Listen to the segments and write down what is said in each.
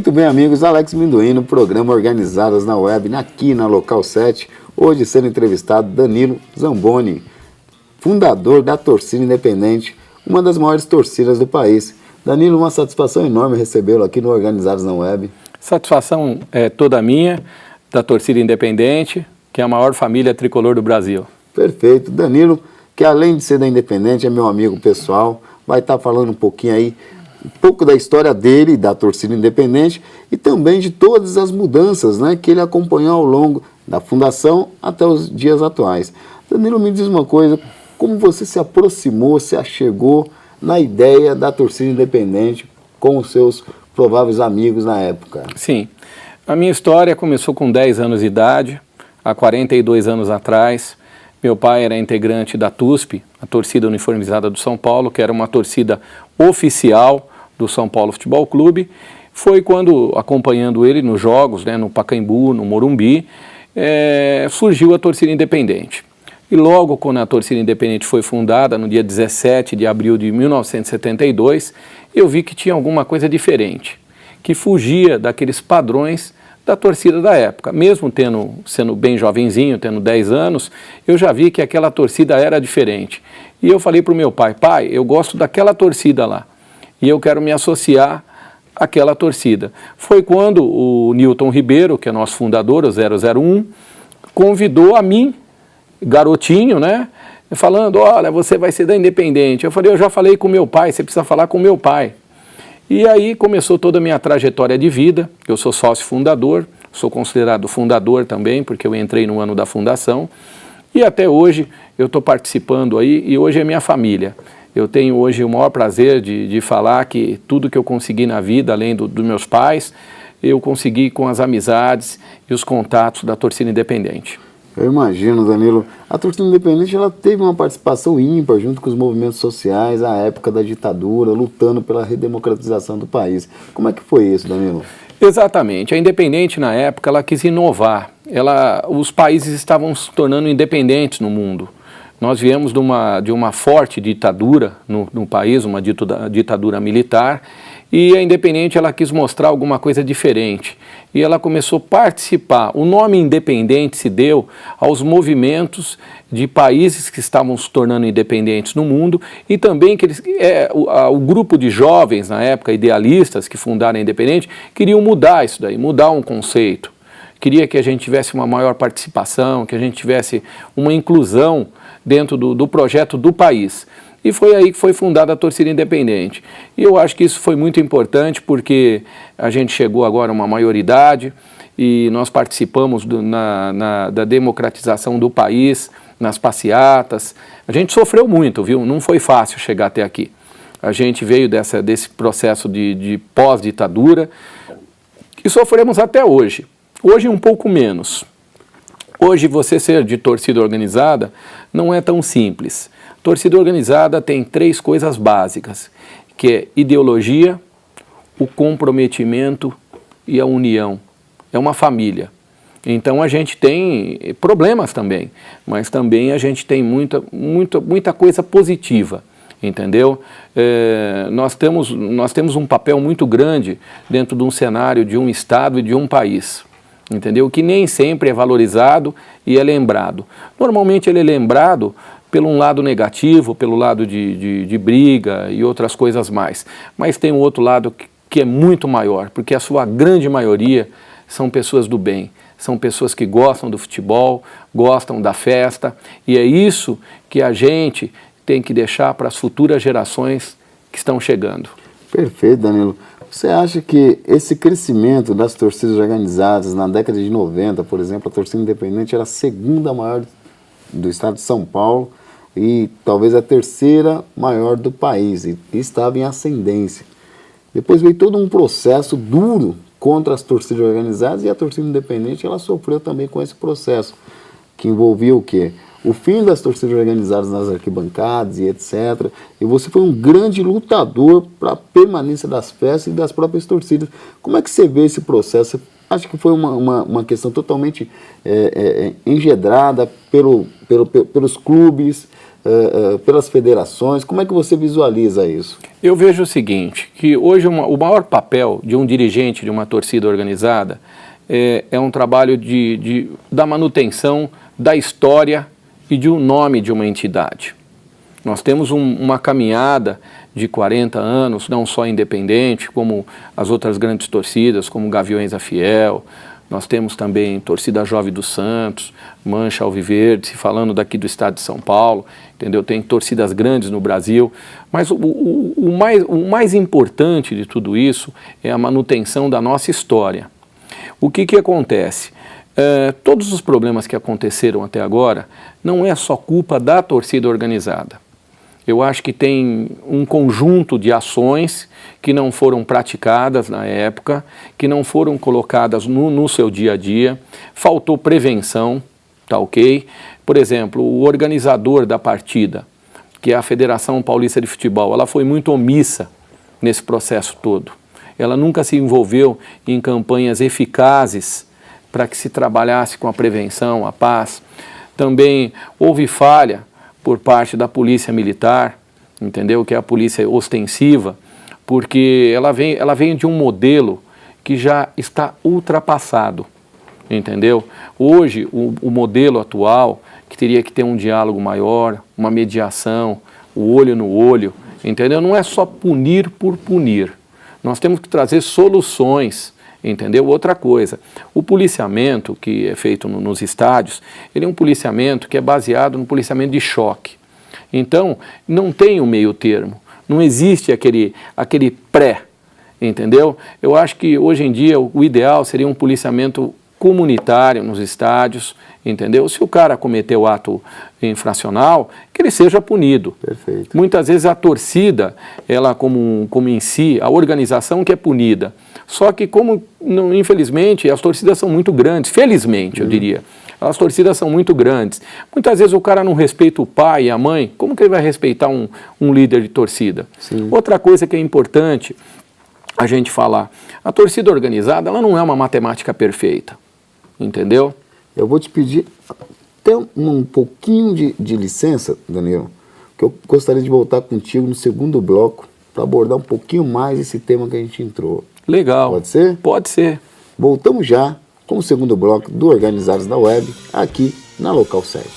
Muito bem, amigos, Alex Minduim, programa Organizadas na Web, aqui na Local 7, hoje sendo entrevistado Danilo Zamboni, fundador da Torcida Independente, uma das maiores torcidas do país. Danilo, uma satisfação enorme recebê-lo aqui no Organizados na Web. Satisfação é toda minha, da Torcida Independente, que é a maior família tricolor do Brasil. Perfeito. Danilo, que além de ser da Independente, é meu amigo pessoal, vai estar falando um pouquinho aí, um pouco da história dele, da Torcida Independente, e também de todas as mudanças, né, que ele acompanhou ao longo da fundação até os dias atuais. Danilo, me diz uma coisa, como você se aproximou, se achegou na ideia da Torcida Independente com os seus prováveis amigos na época? Sim, a minha história começou com 10 anos de idade, há 42 anos atrás. Meu pai era integrante da TUSP, a Torcida Uniformizada do São Paulo, que era uma torcida oficial do São Paulo Futebol Clube. Foi quando, acompanhando ele nos jogos, né, no Pacaembu, no Morumbi, surgiu a Torcida Independente. E logo quando a Torcida Independente foi fundada, no dia 17 de abril de 1972, eu vi que tinha alguma coisa diferente, que fugia daqueles padrões da torcida da época. Mesmo sendo bem jovenzinho, tendo 10 anos, eu já vi que aquela torcida era diferente. E eu falei para o meu pai, pai, eu gosto daquela torcida lá, e eu quero me associar àquela torcida. Foi quando o Newton Ribeiro, que é nosso fundador, o 001, convidou a mim, garotinho, né, falando, olha, você vai ser da Independente. Eu falei, eu já falei com meu pai, você precisa falar com meu pai. E aí começou toda a minha trajetória de vida. Eu sou sócio fundador, sou considerado fundador também, porque eu entrei no ano da fundação. E até hoje eu estou participando aí, e hoje é minha família. Eu tenho hoje o maior prazer de falar que tudo que eu consegui na vida, além dos meus pais, eu consegui com as amizades e os contatos da Torcida Independente. Eu imagino, Danilo. A Torcida Independente ela teve uma participação ímpar junto com os movimentos sociais à época da ditadura, lutando pela redemocratização do país. Como é que foi isso, Danilo? Exatamente. A Independente, na época, ela quis inovar. Os países estavam se tornando independentes no mundo. Nós viemos de uma forte ditadura no país, uma ditadura militar, e a Independente ela quis mostrar alguma coisa diferente. E ela começou a participar. O nome Independente se deu aos movimentos de países que estavam se tornando independentes no mundo, e também que o grupo de jovens, na época, idealistas, que fundaram a Independente, queriam mudar isso daí, mudar um conceito. Queria que a gente tivesse uma maior participação, que a gente tivesse uma inclusão dentro do projeto do país. E foi aí que foi fundada a Torcida Independente. E eu acho que isso foi muito importante porque a gente chegou agora a uma maioridade e nós participamos da democratização do país, nas passeatas. A gente sofreu muito, viu? Não foi fácil chegar até aqui. A gente veio desse processo de pós-ditadura e sofremos até hoje. Hoje um pouco menos. Hoje você ser de torcida organizada não é tão simples. Torcida organizada tem 3 coisas básicas, que é ideologia, o comprometimento e a união. É uma família. Então a gente tem problemas também, mas também a gente tem muita coisa positiva, entendeu? Nós temos um papel muito grande dentro de um cenário de um estado e de um país. Entendeu? Que nem sempre é valorizado e é lembrado. Normalmente ele é lembrado pelo um lado negativo, pelo lado de briga e outras coisas mais. Mas tem um outro lado que é muito maior, porque a sua grande maioria são pessoas do bem, são pessoas que gostam do futebol, gostam da festa, e é isso que a gente tem que deixar para as futuras gerações que estão chegando. Perfeito, Danilo. Você acha que esse crescimento das torcidas organizadas na década de 90, por exemplo, a Torcida Independente era a segunda maior do estado de São Paulo e talvez a terceira maior do país, e estava em ascendência. Depois veio todo um processo duro contra as torcidas organizadas e a Torcida Independente ela sofreu também com esse processo, que envolvia o quê? O fim das torcidas organizadas nas arquibancadas e etc. E você foi um grande lutador para a permanência das festas e das próprias torcidas. Como é que você vê esse processo? Você acha que foi uma questão totalmente engedrada pelos clubes, pelas federações? Como é que você visualiza isso? Eu vejo o seguinte, que hoje o maior papel de um dirigente de uma torcida organizada é um trabalho da manutenção da história e de um nome de uma entidade. Nós temos uma caminhada de 40 anos, não só independente, como as outras grandes torcidas, como Gaviões da Fiel. Nós temos também Torcida Jovem dos Santos, Mancha Alviverde, se falando daqui do estado de São Paulo, entendeu? Tem torcidas grandes no Brasil, mas o mais importante de tudo isso é a manutenção da nossa história. O que acontece? Todos os problemas que aconteceram até agora não é só culpa da torcida organizada. Eu acho que tem um conjunto de ações que não foram praticadas na época, que não foram colocadas no seu dia a dia, faltou prevenção, tá ok? Por exemplo, o organizador da partida, que é a Federação Paulista de Futebol, ela foi muito omissa nesse processo todo. Ela nunca se envolveu em campanhas eficazes para que se trabalhasse com a prevenção, a paz. Também houve falha por parte da polícia militar, entendeu? Que é a polícia ostensiva, porque ela vem de um modelo que já está ultrapassado, entendeu? Hoje, o modelo atual, que teria que ter um diálogo maior, uma mediação, o olho no olho, entendeu? Não é só punir por punir. Nós temos que trazer soluções, entendeu? Outra coisa, o policiamento que é feito nos estádios, ele é um policiamento que é baseado no policiamento de choque. Então, não tem um meio termo, não existe aquele pré, entendeu? Eu acho que hoje em dia o ideal seria um policiamento comunitário nos estádios, entendeu? Se o cara cometeu ato infracional, que ele seja punido. Perfeito. Muitas vezes a torcida, ela como em si, a organização que é punida. Só que infelizmente, as torcidas são muito grandes, felizmente eu diria, as torcidas são muito grandes. Muitas vezes o cara não respeita o pai e a mãe, como que ele vai respeitar um líder de torcida? Sim. Outra coisa que é importante a gente falar, a torcida organizada, ela não é uma matemática perfeita, entendeu? Eu vou te pedir até um pouquinho de licença, Danilo, que eu gostaria de voltar contigo no segundo bloco para abordar um pouquinho mais esse tema que a gente entrou. Legal. Pode ser? Pode ser. Voltamos já com o segundo bloco do Organizados na Web, aqui na Local 7.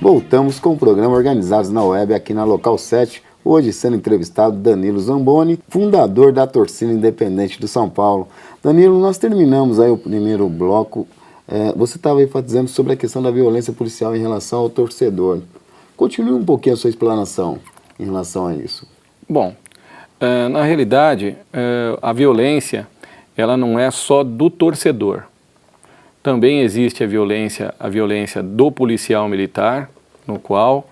Voltamos com o programa Organizados na Web aqui na Local 7, hoje sendo entrevistado Danilo Zamboni, fundador da torcida independente do São Paulo. Danilo, nós terminamos aí o primeiro bloco, você estava enfatizando sobre a questão da violência policial em relação ao torcedor. Continue um pouquinho a sua explanação em relação a isso. Bom, na realidade, a violência, ela não é só do torcedor. Também existe a violência do policial militar, no qual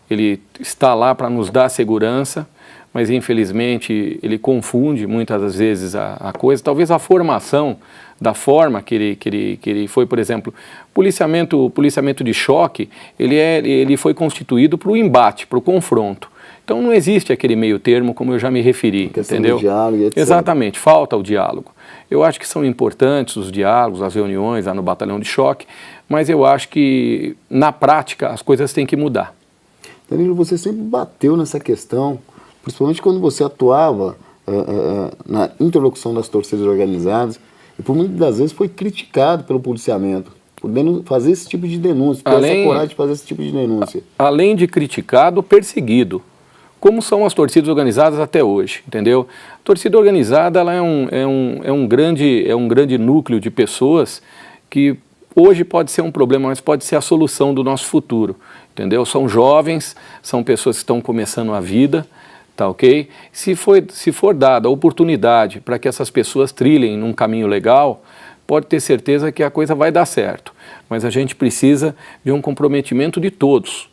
ele está lá para nos dar segurança, mas infelizmente ele confunde muitas das vezes a coisa. Talvez a formação da forma que ele foi, por exemplo, policiamento de choque, ele foi constituído para o embate, para o confronto. Então não existe aquele meio termo, como eu já me referi, entendeu? Diálogo e etc. Exatamente, falta o diálogo. Eu acho que são importantes os diálogos, as reuniões lá no batalhão de choque, mas eu acho que na prática as coisas têm que mudar. Danilo, você sempre bateu nessa questão, principalmente quando você atuava na interlocução das torcidas organizadas, e por muitas das vezes foi criticado pelo policiamento, por fazer esse tipo de denúncia, por essa coragem de fazer esse tipo de denúncia. Além de criticado, perseguido. Como são as torcidas organizadas até hoje, entendeu? A torcida organizada ela é um grande núcleo de pessoas que hoje pode ser um problema, mas pode ser a solução do nosso futuro, entendeu? São jovens, são pessoas que estão começando a vida, tá ok? Se for dada a oportunidade para que essas pessoas trilhem num caminho legal, pode ter certeza que a coisa vai dar certo. Mas a gente precisa de um comprometimento de todos,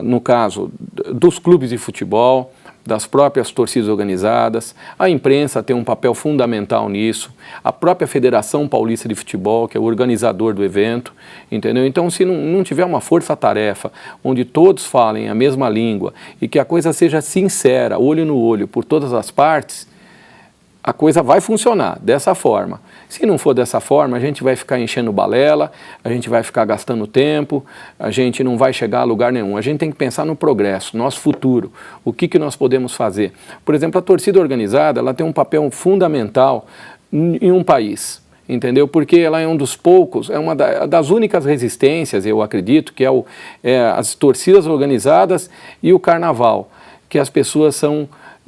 no caso dos clubes de futebol, das próprias torcidas organizadas, a imprensa tem um papel fundamental nisso, a própria Federação Paulista de Futebol, que é o organizador do evento, entendeu? Então, se não tiver uma força-tarefa, onde todos falem a mesma língua e que a coisa seja sincera, olho no olho, por todas as partes, a coisa vai funcionar dessa forma. Se não for dessa forma, a gente vai ficar enchendo balela, a gente vai ficar gastando tempo, a gente não vai chegar a lugar nenhum. A gente tem que pensar no progresso, nosso futuro, o que nós podemos fazer. Por exemplo, a torcida organizada, ela tem um papel fundamental em um país, entendeu? Porque ela é um dos poucos, é uma das únicas resistências, eu acredito, que é as torcidas organizadas e o carnaval, que as pessoas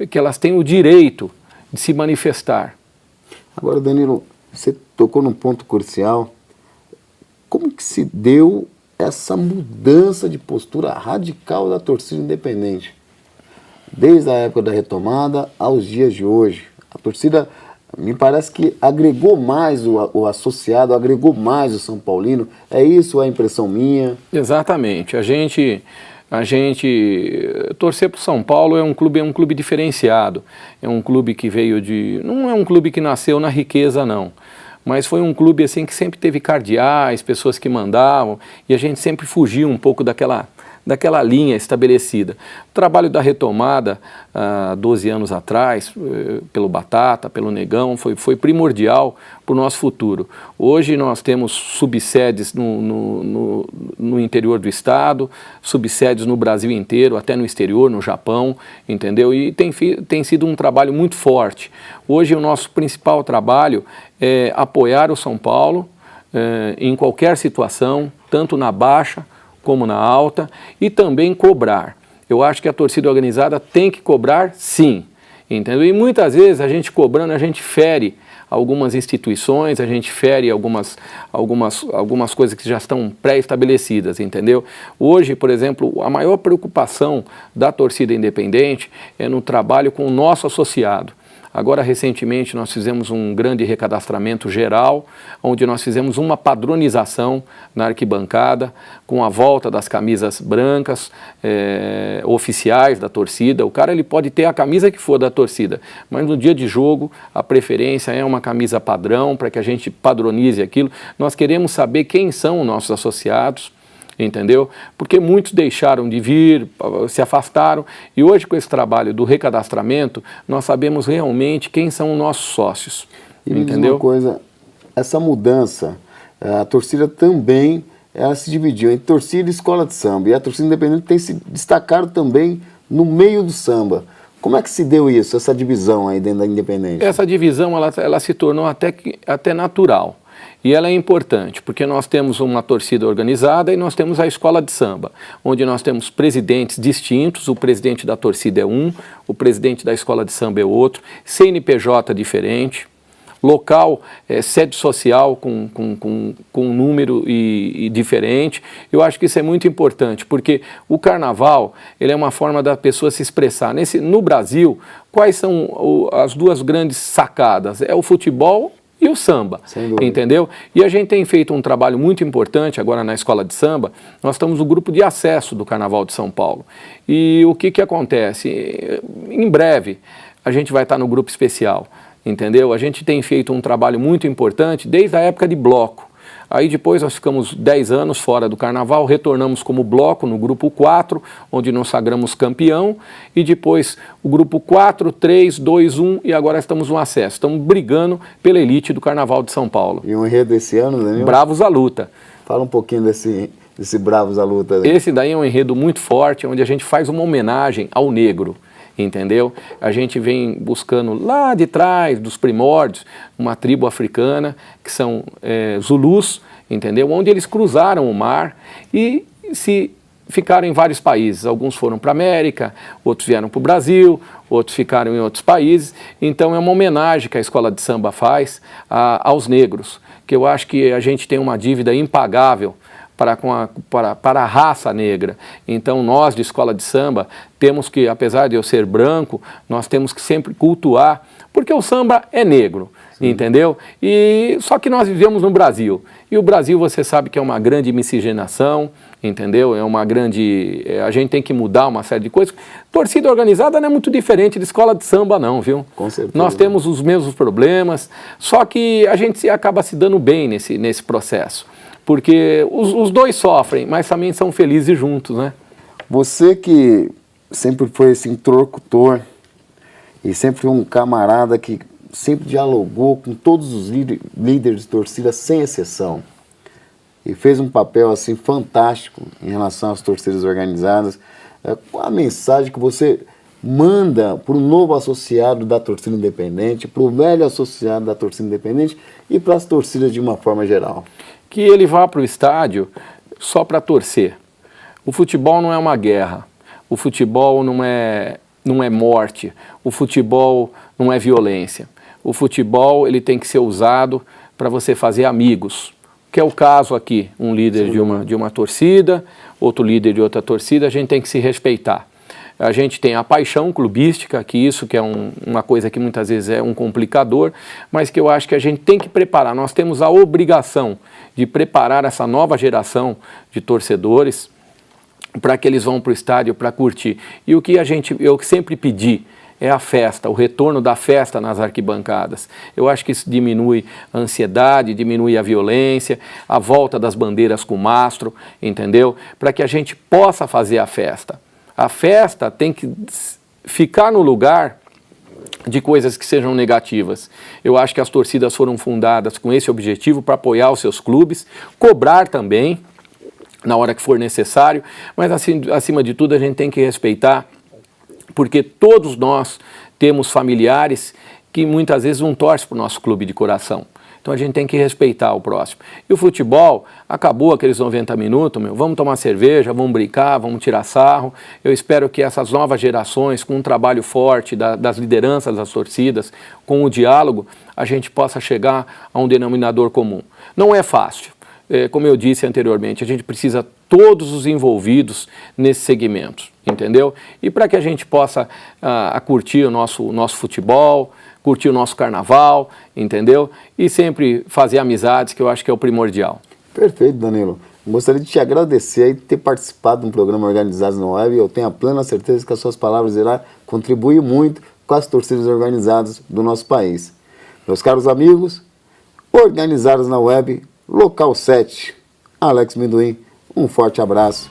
que elas têm o direito de se manifestar. Agora, Danilo, você tocou num ponto crucial. Como que se deu essa mudança de postura radical da torcida independente? Desde a época da retomada aos dias de hoje. A torcida, me parece que agregou mais o associado, agregou mais o São Paulino. É isso a impressão minha? Exatamente. A gente torcer para o São Paulo é um clube diferenciado, é um clube que veio não é um clube que nasceu na riqueza não, mas foi um clube assim que sempre teve cardeais, pessoas que mandavam, e a gente sempre fugia um pouco daquela linha estabelecida. O trabalho da retomada, 12 anos atrás, pelo Batata, pelo Negão, foi primordial para o nosso futuro. Hoje nós temos subsedes no interior do estado, subsedes no Brasil inteiro, até no exterior, no Japão, entendeu? E tem sido um trabalho muito forte. Hoje o nosso principal trabalho é apoiar o São Paulo em qualquer situação, tanto na baixa como na alta, e também cobrar. Eu acho que a torcida organizada tem que cobrar sim, entendeu? E muitas vezes a gente cobrando, a gente fere algumas instituições, a gente fere algumas coisas que já estão pré-estabelecidas, entendeu? Hoje, por exemplo, a maior preocupação da torcida independente é no trabalho com o nosso associado. Agora, recentemente, nós fizemos um grande recadastramento geral, onde nós fizemos uma padronização na arquibancada, com a volta das camisas brancas, oficiais da torcida. O cara ele pode ter a camisa que for da torcida, mas no dia de jogo, a preferência é uma camisa padrão, para que a gente padronize aquilo. Nós queremos saber quem são os nossos associados, entendeu? Porque muitos deixaram de vir, se afastaram, e hoje com esse trabalho do recadastramento, nós sabemos realmente quem são os nossos sócios, e me entendeu? diz uma coisa, essa mudança, a torcida também, ela se dividiu entre torcida e escola de samba, e a torcida independente tem se destacado também no meio do samba. Como é que se deu isso, essa divisão aí dentro da independente? Essa divisão, ela se tornou até natural. E ela é importante, porque nós temos uma torcida organizada e nós temos a escola de samba, onde nós temos presidentes distintos, o presidente da torcida é um, o presidente da escola de samba é outro, CNPJ diferente, local, sede social com um número e diferente. Eu acho que isso é muito importante, porque o carnaval ele é uma forma da pessoa se expressar. No Brasil, quais são as duas grandes sacadas? É o futebol e o samba, entendeu? E a gente tem feito um trabalho muito importante agora na escola de samba. Nós estamos no grupo de acesso do Carnaval de São Paulo. E o que acontece? Em breve, a gente vai estar no grupo especial, entendeu? A gente tem feito um trabalho muito importante desde a época de bloco. Aí depois nós ficamos 10 anos fora do carnaval, retornamos como bloco no grupo 4, onde nos sagramos campeão, e depois o grupo 4, 3, 2, 1, e agora estamos no acesso. Estamos brigando pela elite do Carnaval de São Paulo. E o enredo desse ano, Danilo? Bravos à luta. Fala um pouquinho desse Bravos à luta. Esse daí é um enredo muito forte, onde a gente faz uma homenagem ao negro. Entendeu? A gente vem buscando lá de trás, dos primórdios, uma tribo africana, que são Zulus, entendeu? Onde eles cruzaram o mar e se ficaram em vários países. Alguns foram para a América, outros vieram para o Brasil, outros ficaram em outros países. Então é uma homenagem que a escola de samba faz aos negros, porque eu acho que a gente tem uma dívida impagável para a raça negra. Então nós de escola de samba temos que, apesar de eu ser branco, nós temos que sempre cultuar, porque o samba é negro. Sim. Entendeu? E só que nós vivemos no Brasil, e o Brasil você sabe que é uma grande miscigenação, entendeu? É uma grande, a gente tem que mudar uma série de coisas. Torcida organizada não é muito diferente de escola de samba não, viu? Com certeza. Nós temos os mesmos problemas, só que a gente acaba se dando bem nesse processo, porque os dois sofrem, mas também são felizes juntos, né? Você que sempre foi esse interlocutor e sempre foi um camarada que sempre dialogou com todos os líderes de torcida, sem exceção, e fez um papel assim fantástico em relação às torcidas organizadas. Qual a mensagem que você manda para o novo associado da torcida independente, para o velho associado da torcida independente e para as torcidas de uma forma geral? Que ele vá para o estádio só para torcer. O futebol não é uma guerra, o futebol não é morte, o futebol não é violência. O futebol ele tem que ser usado para você fazer amigos, que é o caso aqui, um líder de uma torcida, outro líder de outra torcida, a gente tem que se respeitar. A gente tem a paixão clubística, que isso que é uma coisa que muitas vezes é um complicador, mas que eu acho que a gente tem que preparar. Nós temos a obrigação de preparar essa nova geração de torcedores para que eles vão para o estádio para curtir. E o que eu sempre pedi é a festa, o retorno da festa nas arquibancadas. Eu acho que isso diminui a ansiedade, diminui a violência, a volta das bandeiras com mastro, entendeu? Para que a gente possa fazer a festa. A festa tem que ficar no lugar de coisas que sejam negativas. Eu acho que as torcidas foram fundadas com esse objetivo para apoiar os seus clubes, cobrar também, na hora que for necessário, mas acima de tudo a gente tem que respeitar, porque todos nós temos familiares que muitas vezes não torcem para o nosso clube de coração. Então a gente tem que respeitar o próximo. E o futebol, acabou aqueles 90 minutos, vamos tomar cerveja, vamos brincar, vamos tirar sarro. Eu espero que essas novas gerações, com um trabalho forte das lideranças das torcidas, com o diálogo, a gente possa chegar a um denominador comum. Não é fácil. Como eu disse anteriormente, a gente precisa todos os envolvidos nesse segmento, entendeu? E para que a gente possa curtir o nosso futebol, curtir o nosso carnaval, entendeu? E sempre fazer amizades, que eu acho que é o primordial. Perfeito, Danilo. Gostaria de te agradecer por ter participado de um programa Organizados na Web. Eu tenho a plena certeza que as suas palavras irão contribuir muito com as torcidas organizadas do nosso país. Meus caros amigos, Organizados na Web, Local 7, Alex Minduim, um forte abraço.